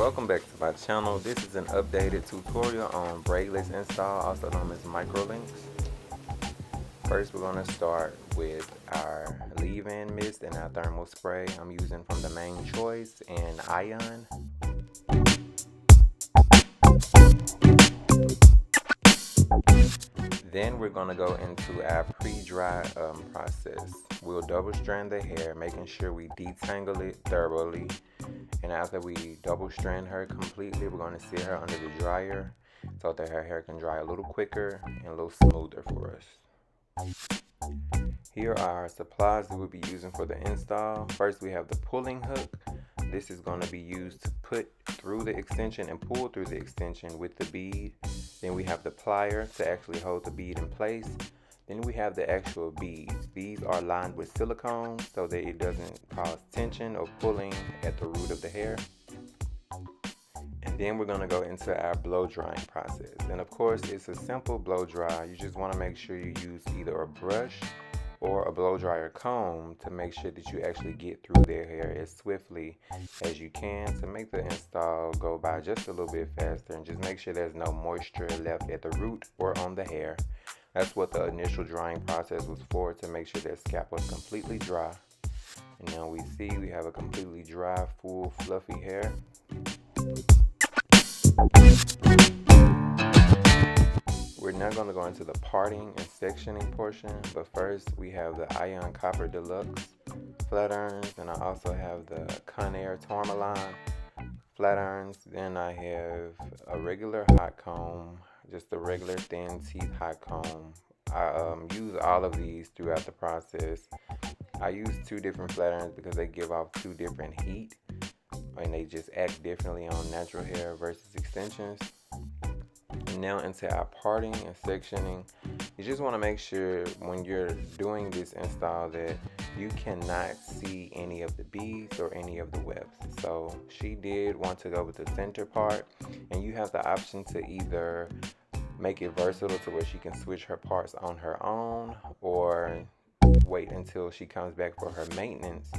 Welcome back to my channel. This is an updated tutorial on braidless install, also known as microlinks. First, we're going to start with our leave-in mist and our thermal spray. I'm using from the main choice and ion. Then we're going to go into our pre-dry process. We'll double strand the hair, making sure we detangle it thoroughly. And after we double strand her completely, we're going to sit her under the dryer so that her hair can dry a little quicker and a little smoother for us. Here are our supplies that we'll be using for the install. First, we have the pulling hook. This is going to be used to put through the extension and pull through the extension with the bead. Then we have the plier to actually hold the bead in place. Then we have the actual beads. These are lined with silicone so that it doesn't cause tension or pulling at the root of the hair. And then we're going to go into our blow drying process. And of course, it's a simple blow dry. You just want to make sure you use either a brush or a blow dryer comb to make sure that you actually get through their hair as swiftly as you can to make the install go by just a little bit faster, and just make sure there's no moisture left at the root or on the hair. That's what the initial drying process was for, to make sure that scalp was completely dry. And now we see we have a completely dry, full, fluffy hair. We're now going to go into the parting and sectioning portion, but first we have the Ion Copper Deluxe flat irons, and I also have the Conair Tourmaline flat irons. Then I have a regular hot comb, just a regular thin teeth hot comb. I use all of these throughout the process. I use two different flat irons because they give off two different heat, and they just act differently on natural hair versus extensions. Now into our parting and sectioning. You just want to make sure when you're doing this install that you cannot see any of the beads or any of the webs. So she did want to go with the center part, and you have the option to either make it versatile to where she can switch her parts on her own, or wait until she comes back for her maintenance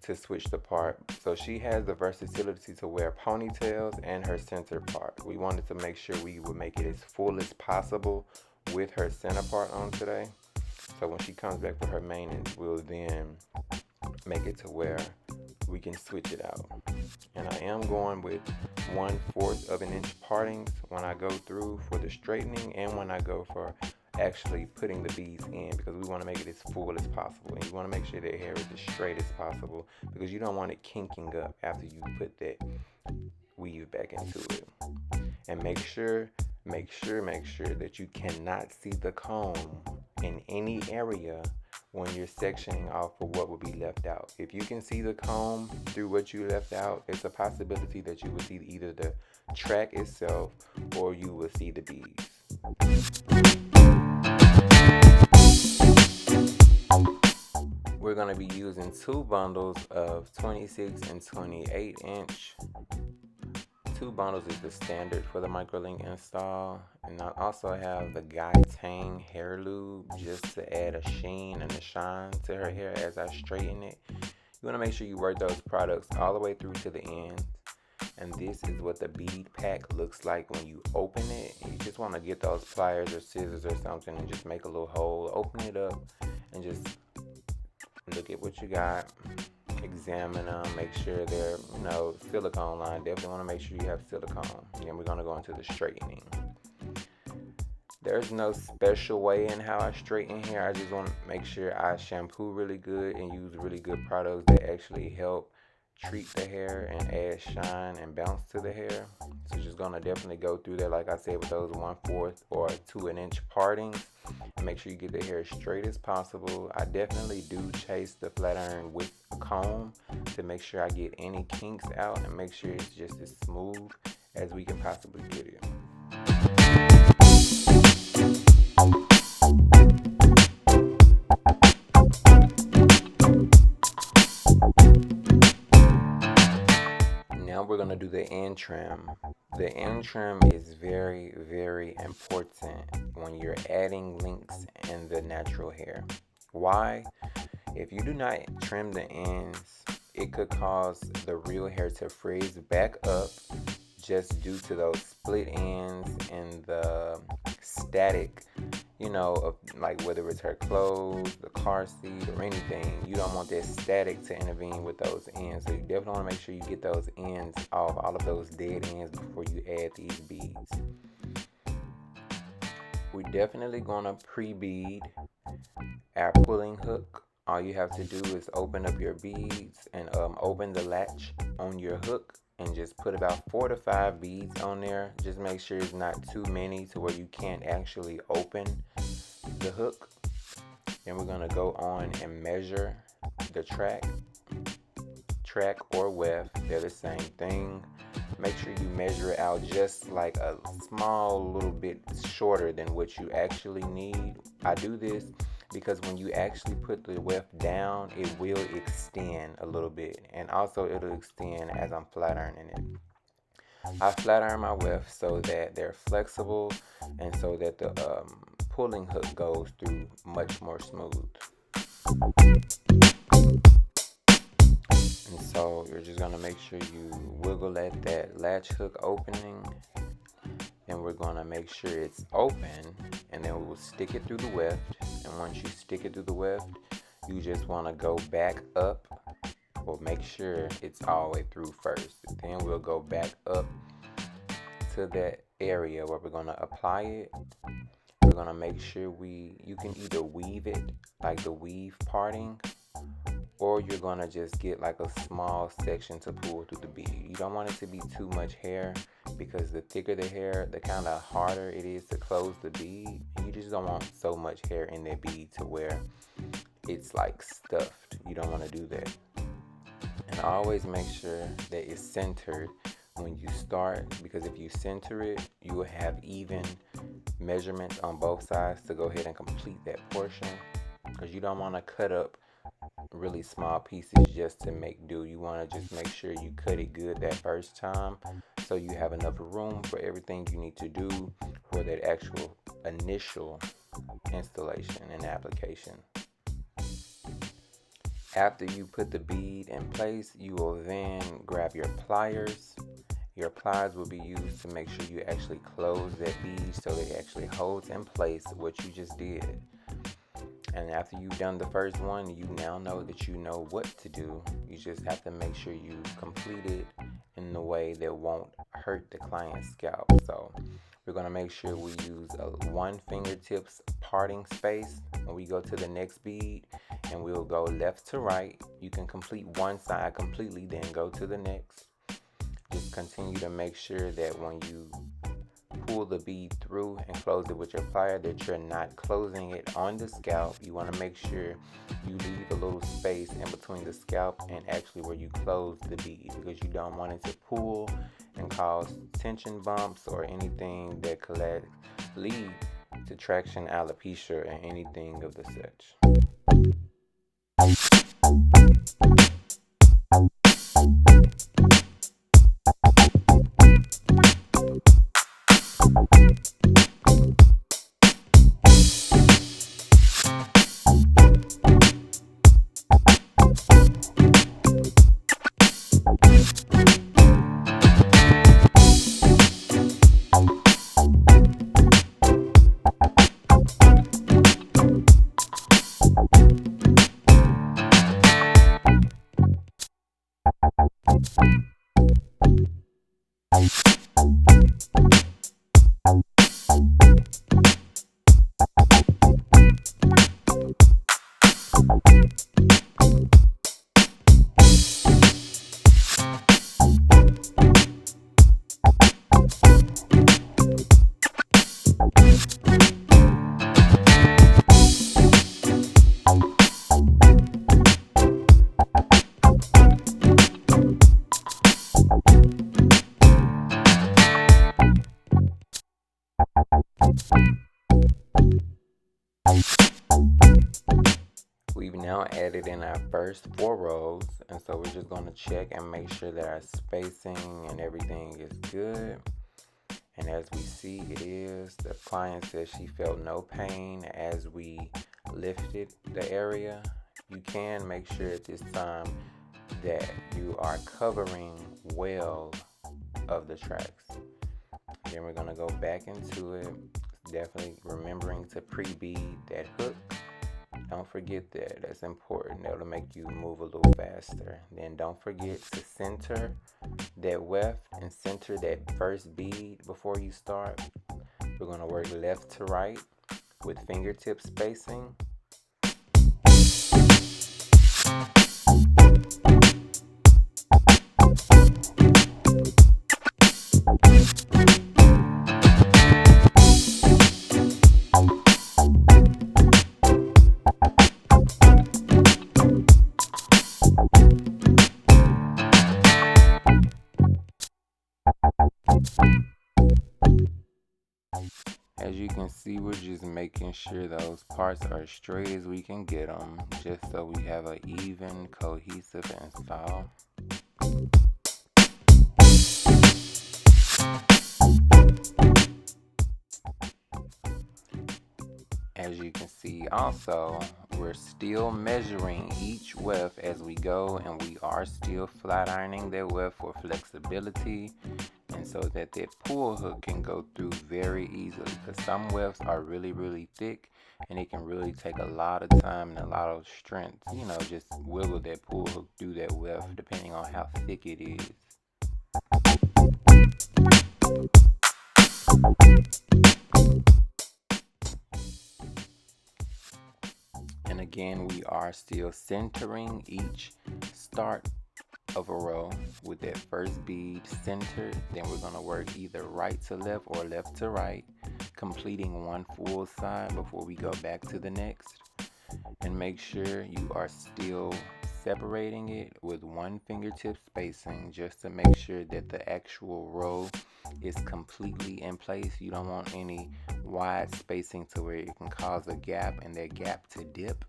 to switch the part. So she has the versatility to wear ponytails and her center part. We wanted to make sure we would make it as full as possible with her center part on today. So when she comes back for her maintenance, we'll then make it to where we can switch it out. And I am going with 1/4 of an inch partings when I go through for the straightening and when I go for actually putting the beads in, because we want to make it as full as possible, and you want to make sure their hair is as straight as possible, because you don't want it kinking up after you put that weave back into it. And make sure that you cannot see the comb in any area when you're sectioning off for what will be left out. If you can see the comb through what you left out, it's a possibility that you will see either the track itself or you will see the beads. We're going to be using two bundles of 26 and 28 inch. Two bundles is the standard for the microlink install. And I also have the Guy Tang hair lube just to add a sheen and a shine to her hair as I straighten it. You want to make sure you work those products all the way through to the end. And this is what the bead pack looks like when you open it. You just want to get those pliers or scissors or something and just make a little hole, open it up, and just look at what you got, examine them, make sure they're, silicone line. Definitely want to make sure you have silicone. And then we're going to go into the straightening. There's no special way in how I straighten hair. I just want to make sure I shampoo really good and use really good products that actually help treat the hair and add shine and bounce to the hair. So just gonna definitely go through there, like I said, with those 1/4 or 2 inch partings, and make sure you get the hair as straight as possible. I definitely do chase the flat iron with a comb to make sure I get any kinks out and make sure it's just as smooth as we can possibly get it. Now we're going to do the end trim. The end trim is very, very important when you're adding links in the natural hair. Why? If you do not trim the ends it could cause the real hair to frizz back up just due to those split ends and the static, of like whether it's her clothes, the car seat, or anything. You don't want that static to intervene with those ends. So you definitely want to make sure you get those ends off, all of those dead ends, before you add these beads. We're definitely going to pre-bead our pulling hook. All you have to do is open up your beads and open the latch on your hook and just put about 4 to 5 beads on there. Just make sure it's not too many to where you can't actually open the hook. Then we're going to go on and measure the track or weft. They're the same thing. Make sure you measure it out just like a small little bit shorter than what you actually need. I do this because when you actually put the weft down, it will extend a little bit, and also it'll extend as I'm flat ironing it. I flat iron my weft so that they're flexible and so that the pulling hook goes through much more smooth. And so you're just gonna make sure you wiggle at that latch hook opening, and we're gonna make sure it's open, and then we will stick it through the weft. And once you stick it through the weft, you just want to go back up, or make sure it's all the way through first. Then we'll go back up to that area where we're gonna apply it. We're gonna make sure you can either weave it like the weave parting, or you're gonna just get like a small section to pull through the bead. You don't want it to be too much hair, because the thicker the hair, the kind of harder it is to close the bead. You just don't want so much hair in that bead to where it's like stuffed. You don't want to do that. And always make sure that it's centered when you start, because if you center it, you will have even measurements on both sides to go ahead and complete that portion, because you don't want to cut up really small pieces just to make do. You want to just make sure you cut it good that first time, so you have enough room for everything you need to do for that actual initial installation and application. After you put the bead in place, you will then grab your pliers. Your pliers will be used to make sure you actually close that bead so that it actually holds in place what you just did. And after you've done the first one, you now know that you know what to do. You just have to make sure you complete it in the way that won't hurt the client's scalp. So we're going to make sure we use a 1 fingertips parting space when we go to the next bead, and we'll go left to right. You can complete one side completely, then go to the next. Just continue to make sure that when you pull the bead through and close it with your plier, that you're not closing it on the scalp. You want to make sure you leave a little space in between the scalp and actually where you close the bead, because you don't want it to pull and cause tension bumps or anything that could lead to traction alopecia or anything of the such. We've now added in our first 4 rows, and so we're just going to check and make sure that our spacing and everything is good. And as we see, it is. The client says she felt no pain as we lifted the area. You can make sure at this time that you are covering well of the tracks. Then we're going to go back into it, definitely remembering to pre-bead that hook. Don't forget that, that's important. That'll make you move a little faster. Then don't forget to center that weft and center that first bead before you start. We're going to work left to right with fingertip spacing. As you can see, we're just making sure those parts are as straight as we can get them, just so we have an even, cohesive install. As you can see also, we're still measuring each weft as we go, and we are still flat ironing that weft for flexibility and so that pull hook can go through very easily, because some wefts are really thick and it can really take a lot of time and a lot of strength, you know, just wiggle that pull hook through that weft depending on how thick it is. And again, we are still centering each start of a row with that first bead centered. Then we're going to work either right to left or left to right, completing one full side before we go back to the next. And make sure you are still separating it with one fingertip spacing, just to make sure that the actual row is completely in place. You don't want any wide spacing to where it can cause a gap and that gap to dip.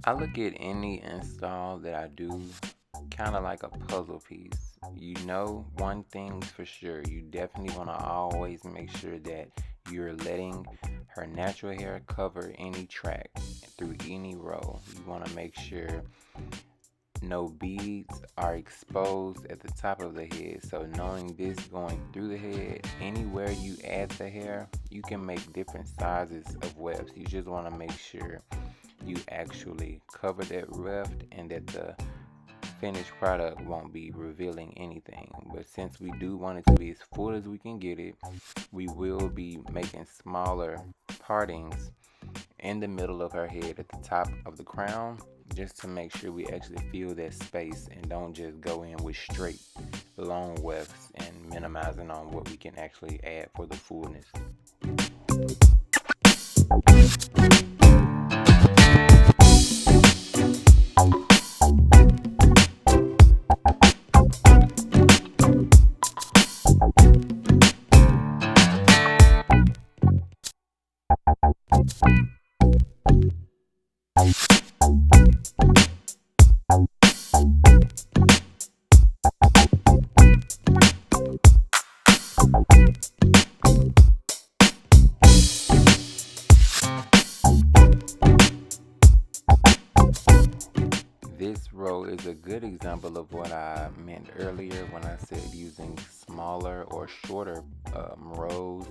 I look at any install that I do kind of like a puzzle piece. You know, one thing for sure, you definitely want to always make sure that you're letting her natural hair cover any track through any row. You want to make sure no beads are exposed at the top of the head. So knowing this going through the head, anywhere you add the hair, you can make different sizes of wefts. You just want to make sure you actually cover that weft and that the finished product won't be revealing anything. But since we do want it to be as full as we can get it, we will be making smaller partings in the middle of her head at the top of the crown, just to make sure we actually feel that space and don't just go in with straight long wefts and minimizing on what we can actually add for the fullness. This row is a good example of what I meant earlier when I said using smaller or shorter rows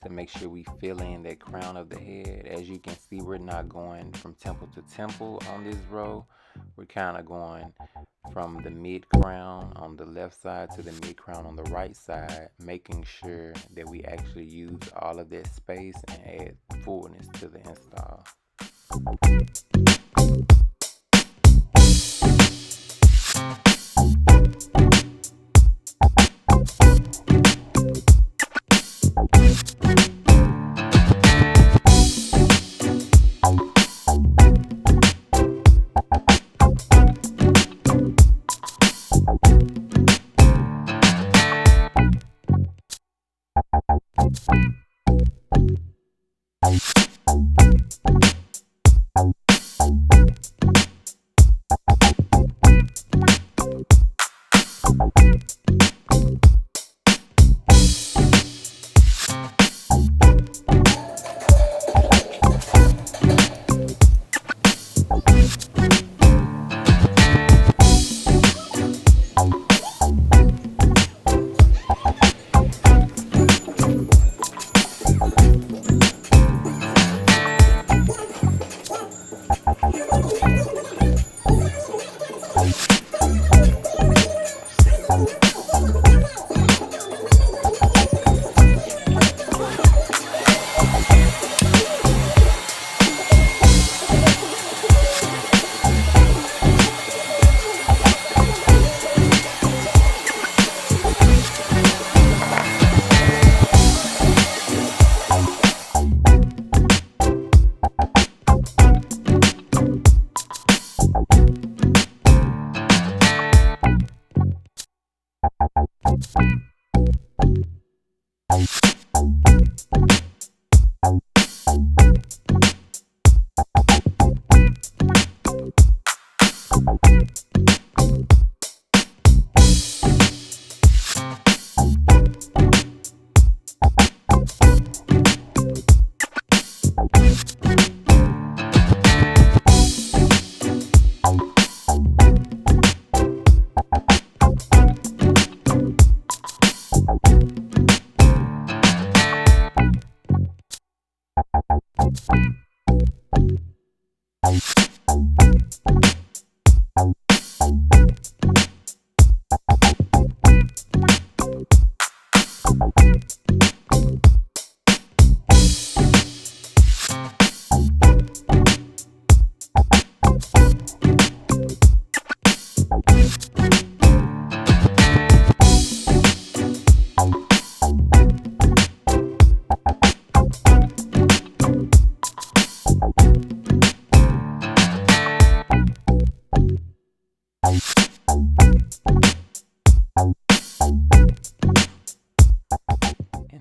to make sure we fill in that crown of the head. As you can see, we're not going from temple to temple on this row, we're kind of going from the mid crown on the left side to the mid crown on the right side, making sure that we actually use all of that space and add fullness to the install.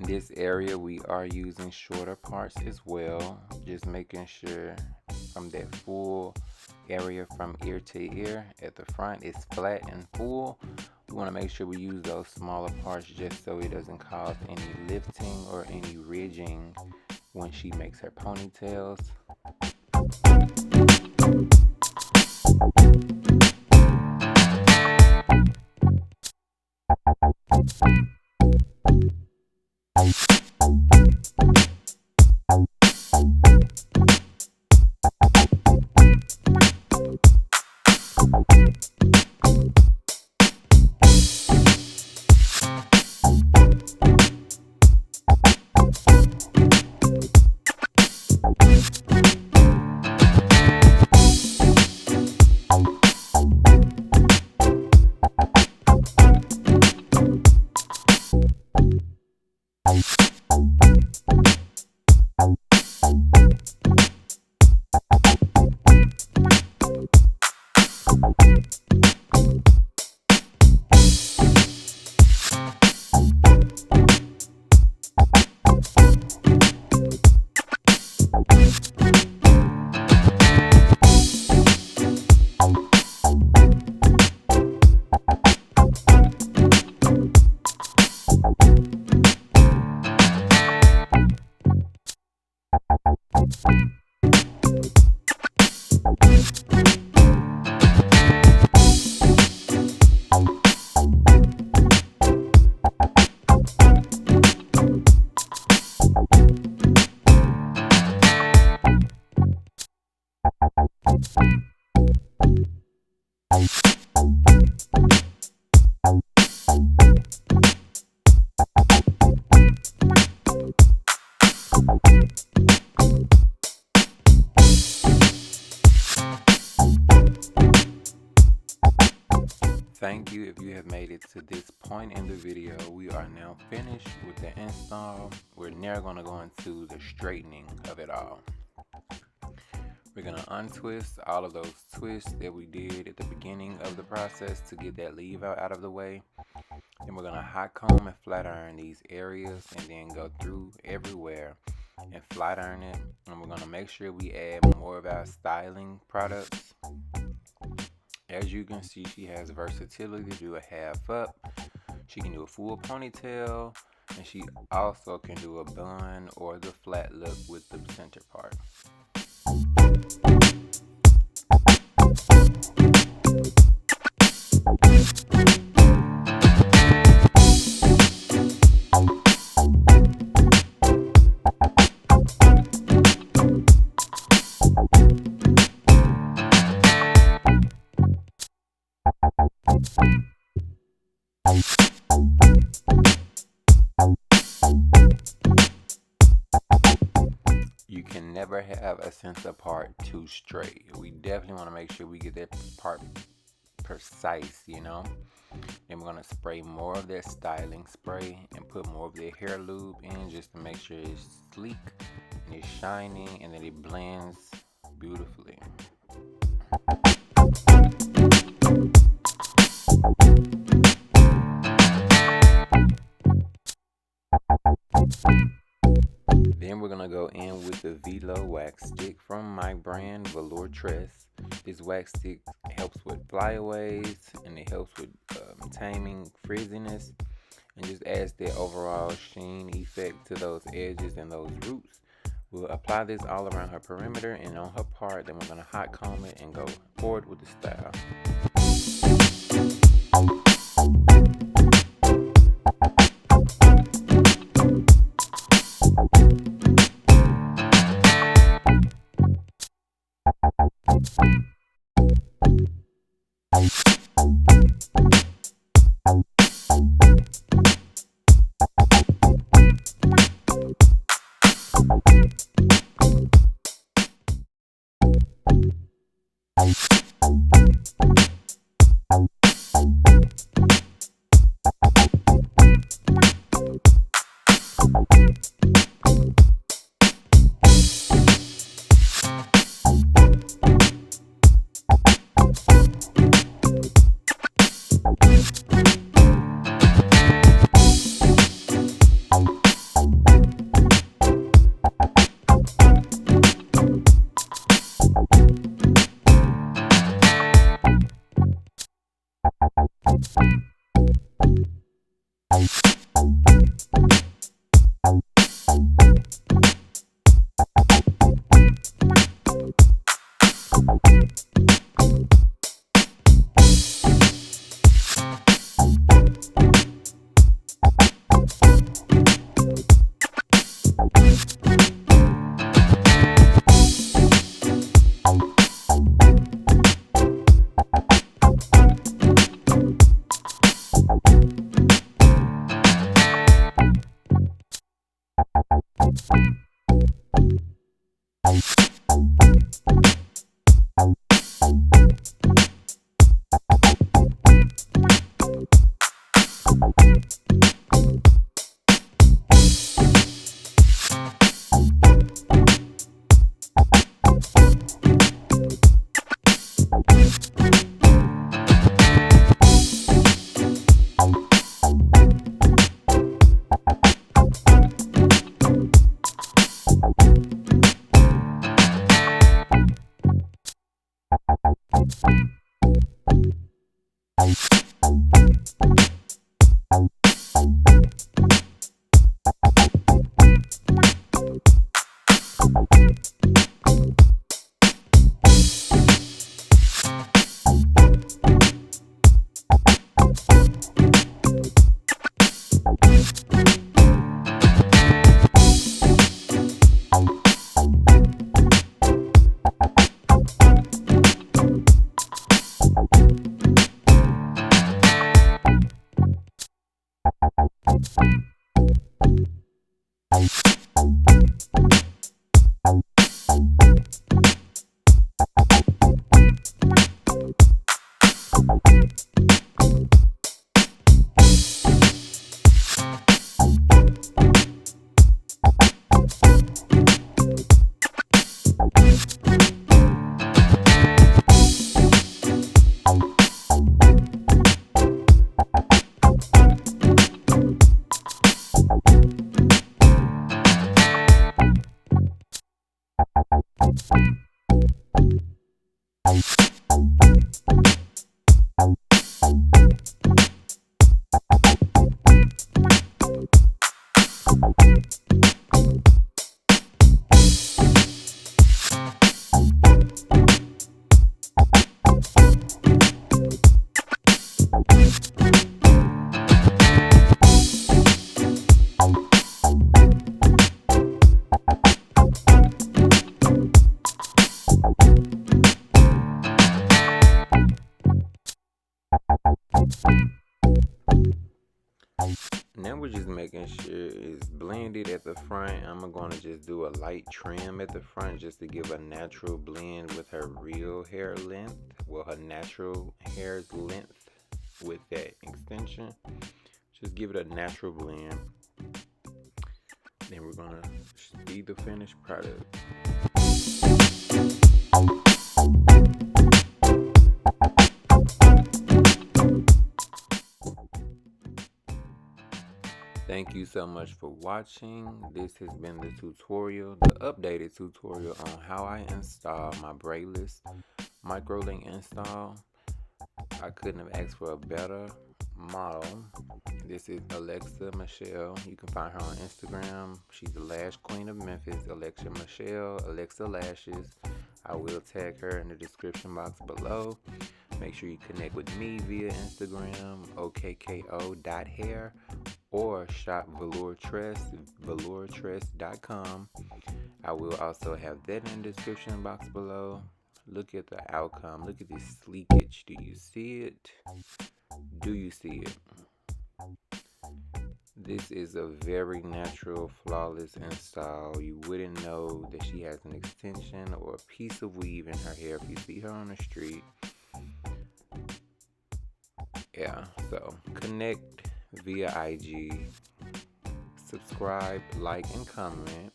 This area we are using shorter parts as well, just making sure from that full area from ear to ear at the front is flat and full. We want to make sure we use those smaller parts just so it doesn't cause any lifting or any ridging when she makes her ponytails. it to this point in the video, we are now finished with the install. We're now going to go into the straightening of it all. We're going to untwist all of those twists that we did at the beginning of the process to get that leave out of the way. Then we're going to hot comb and flat iron these areas, and then go through everywhere and flat iron it. And we're going to make sure we add more of our styling products. As you can see, she has versatility to do a half up. She can do a full ponytail, and she also can do a bun or the flat look with the center part. You can never have a center part too straight. We definitely want to make sure we get that part precise, you know. Then we're going to spray more of that styling spray and put more of the hair lube in, just to make sure it's sleek and it's shiny and that it blends beautifully. Then we're gonna go in with the Velo wax stick from my brand Velourtress. This wax stick helps with flyaways, and it helps with taming frizziness, and just adds the overall sheen effect to those edges and those roots. We'll apply this all around her perimeter and on her part. Then we're gonna hot comb it and go forward with the style. Now we're just making sure it's blended at the front. I'm going to just do a light trim at the front just to give a natural blend with her real hair length. Well, her natural hair's length with that extension. Just give it a natural blend. Then we're going to see the finished product. Thank you so much for watching. This has been the tutorial, the updated tutorial on how I install my Braidless MicroLink install. I couldn't have asked for a better model. This is elexamichele. You can find her on Instagram. She's the lash queen of Memphis. elexamichele, elexalashes. I will tag her in the description box below. Make sure you connect with me via Instagram, Okko.Hair, or shop velourtress, velourtress.com. I will also have that in the description box below. Look at the outcome. Look at this sleekage. Do you see it? Do you see it? This is a very natural, flawless install. You wouldn't know that she has an extension or a piece of weave in her hair if you see her on the street. Yeah, so connect via IG, subscribe, like, and comment.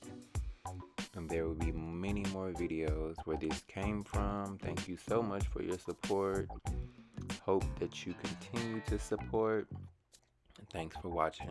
And there will be many more videos where this came from. Thank you so much for your support. Hope that you continue to support. Thanks for watching.